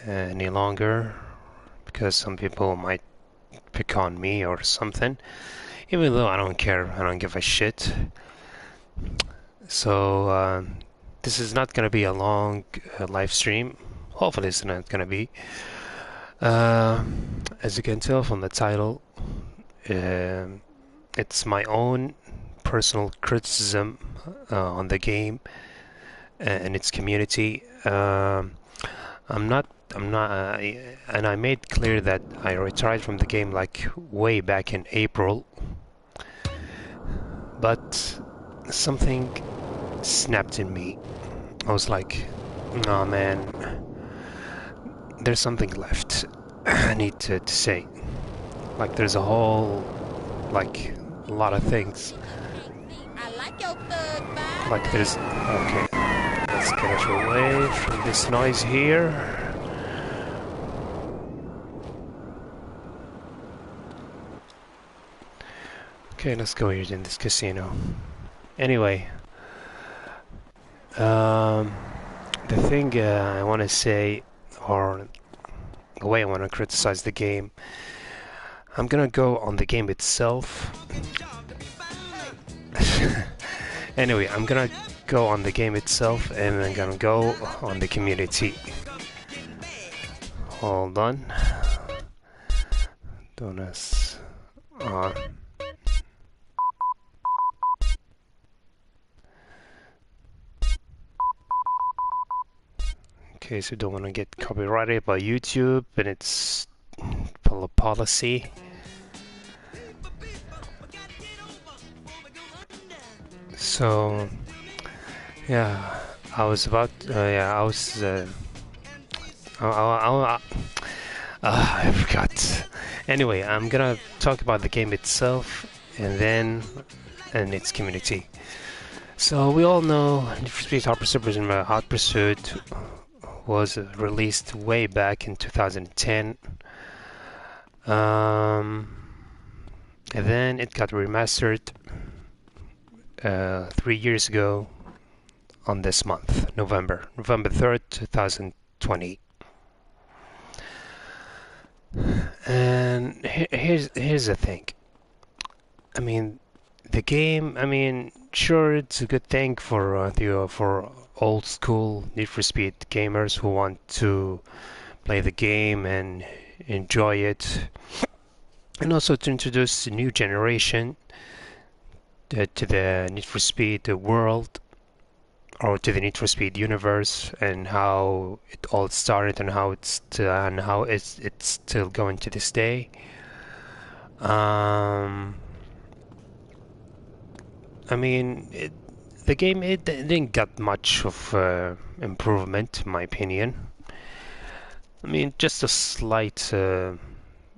any longer because some people might pick on me or something. Even though I don't care, I don't give a shit. So this is not gonna be a long live stream. Hopefully, it's not gonna be. Uh, as you can tell from the title, it's my own personal criticism on the game and its community. I'm not. I'm not. And I made clear that I retired from the game like way back in April. But something snapped in me. I was like, "Oh man, there's something left. I need to say. Like, there's a whole, like, a lot of things. Like, there's. Okay, let's get away from this noise here." Okay, let's go here in this casino. Anyway, the thing I want to say, or the way I want to criticize the game, I'm gonna go on the game itself. Anyway, I'm gonna go on the game itself, and I'm gonna go on the community. Hold on. Donuts on. Okay, so don't want to get copyrighted by YouTube and its policy. So, yeah, I was about, yeah, I was, I forgot. Anyway, I'm gonna talk about the game itself and then and its community. So we all know Need for Speed Hot Pursuit and Hot Pursuit was released way back in 2010. And then it got remastered 3 years ago on this month, November 3rd, 2020. And here's the thing. I mean, the game. I mean, sure, it's a good thing for for old school Need for Speed gamers who want to play the game and enjoy it, and also to introduce a new generation to the Need for Speed world, or to the Need for Speed universe, and how it all started and how it's still going to this day. I mean, the game it didn't get much of improvement, in my opinion. I mean, just a slight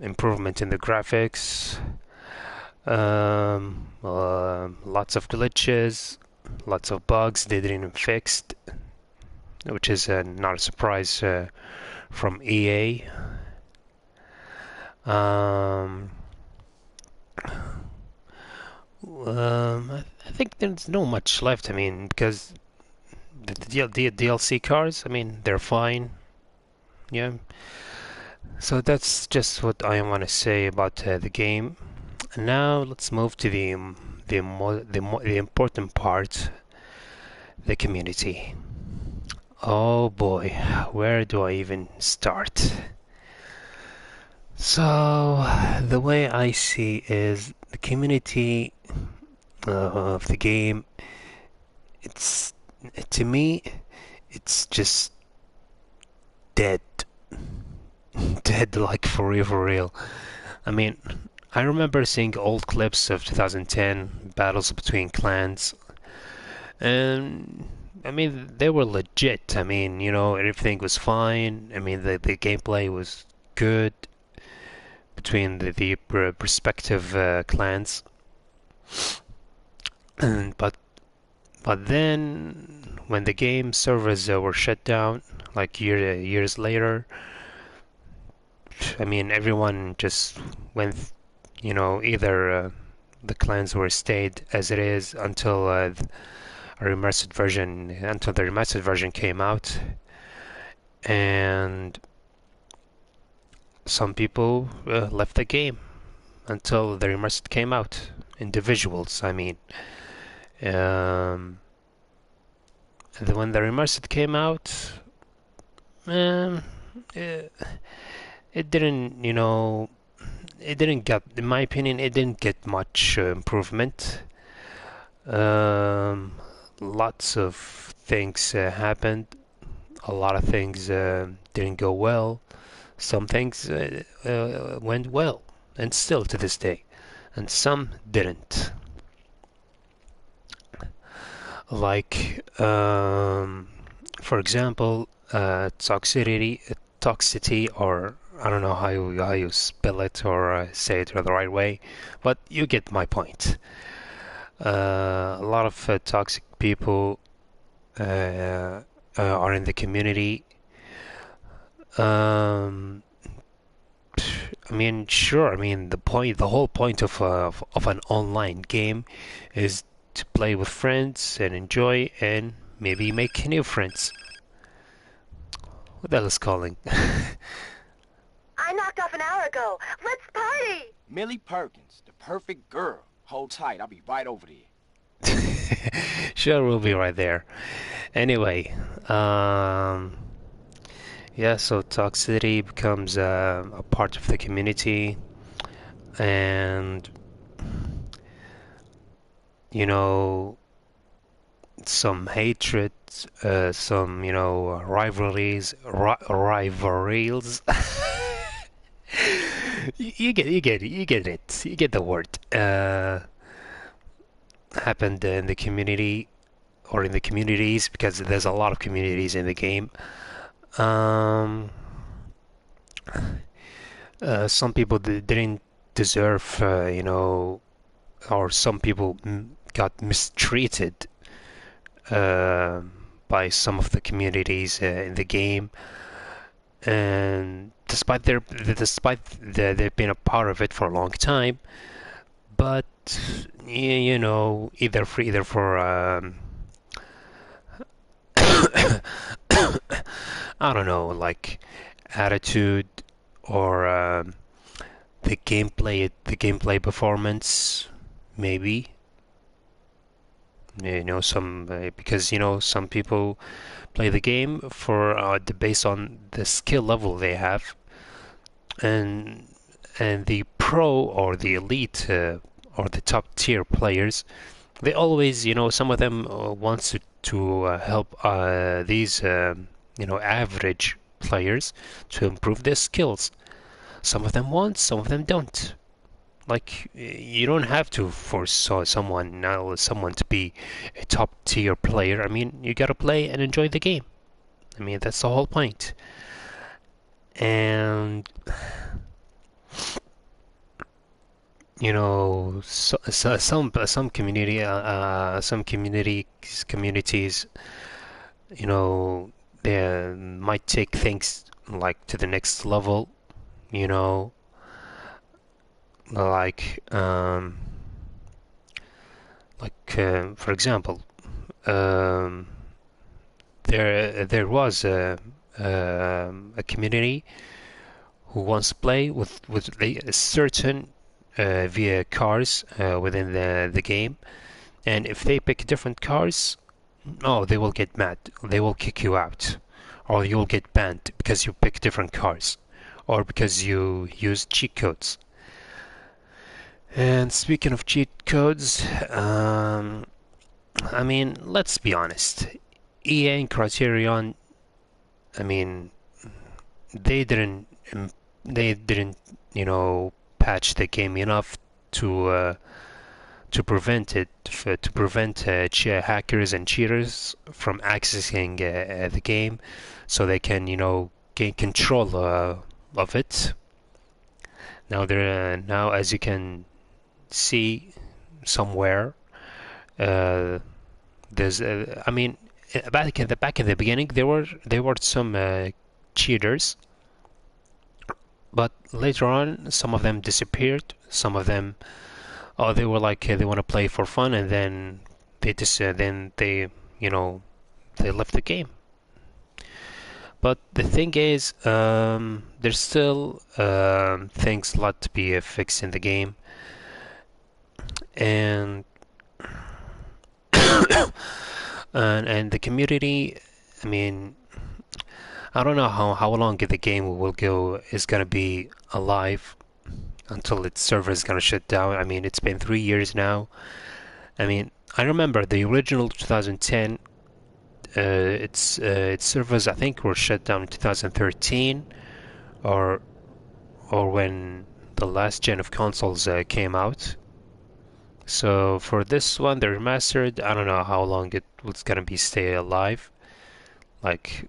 improvement in the graphics. Lots of glitches, lots of bugs they didn't fix, which is not a surprise from EA. I think there's no much left. I mean, because the DLC cars, I mean, they're fine. Yeah. So that's just what I want to say about the game. And now let's move to the important part, the community. Oh boy, where do I even start? So the way I see is the community of the game. It's to me, it's just dead, dead like for real, for real. I mean, I remember seeing old clips of 2010 battles between clans, and I mean they were legit. I mean, you know, everything was fine. I mean, the gameplay was good between the respective clans, and but then when the game servers were shut down, like years later, I mean everyone just went, you know, either the clans were stayed as it is until until the remastered version came out, and some people left the game until the remastered came out. Individuals, I mean. Um, when the remastered came out, um, it, it didn't, it didn't get, in my opinion, it didn't get much improvement. Um, Lots of things happened. A lot of things didn't go well. Some things went well, and still to this day, and some didn't. Like, for example, toxicity, or I don't know how you spell it or say it the right way, but you get my point. A lot of toxic people are in the community. Um, I mean, sure. I mean, the whole point of an online game is to play with friends and enjoy and maybe make new friends. What the hell is calling? I knocked off an hour ago. Let's party! Millie Perkins, the perfect girl. Hold tight, I'll be right over there. Sure, we'll be right there. Anyway, yeah, so toxicity becomes a part of the community, and you know, some hatred, some rivalries. You get the word. Happened in the community or in the communities because there's a lot of communities in the game. Um, some people didn't deserve, or some people got mistreated uh, by some of the communities in the game, and they've been a part of it for a long time, but either for I don't know, like attitude or the gameplay performance, maybe. Some because some people play the game for based on the skill level they have, and the pro or the elite or the top tier players, they always, some of them wants to help these average players to improve their skills. Some of them want, some of them don't. Like, you don't have to force someone to be a top tier player. I mean, you gotta play and enjoy the game. I mean, that's the whole point. And some communities, they might take things like to the next level. You know, like for example, um, there was a community who wants to play with a certain via cars within the game, and if they pick different cars, oh, they will get mad. They will kick you out, or you'll get banned because you pick different cars, or because you use cheat codes. And speaking of cheat codes, I mean, let's be honest. EA and Criterion, I mean, they didn't, they didn't, patch the game enough to prevent hackers and cheaters from accessing the game, so they can, gain control of it. Now, as you can see somewhere, uh, there's I mean, back in the beginning, there were some cheaters, but later on some of them disappeared. Some of them, oh, they were like they want to play for fun, and then they just then they, they left the game. But the thing is, there's still things a lot to be fixed in the game, and and the community. I mean, I don't know how long the game will go is gonna be alive until its server is gonna shut down. I mean, it's been 3 years now. I mean, I remember the original 2010. Its servers I think were shut down in 2013, or when the last gen of consoles came out. So for this one, the remastered, I don't know how long it's gonna be stay alive. Like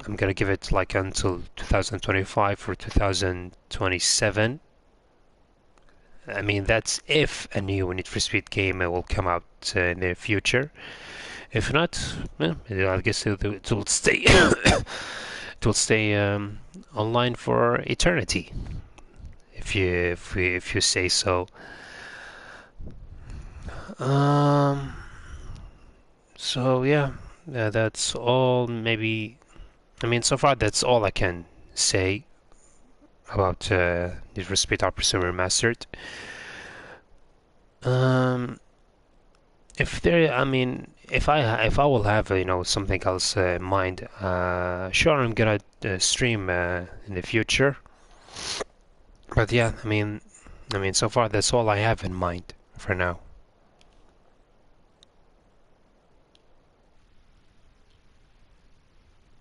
I'm gonna give it like until 2025 or 2027. I mean that's if a new Need for Speed game will come out in the future. If not, well, I guess it will stay. It will stay online for eternity, if you say so. Um, so yeah, that's all. Maybe I mean so far that's all I can say about Need for Speed Opera Remastered. Um, if there, I mean, if I will have something else in mind, sure I'm gonna stream in the future. But yeah, I mean so far that's all I have in mind for now.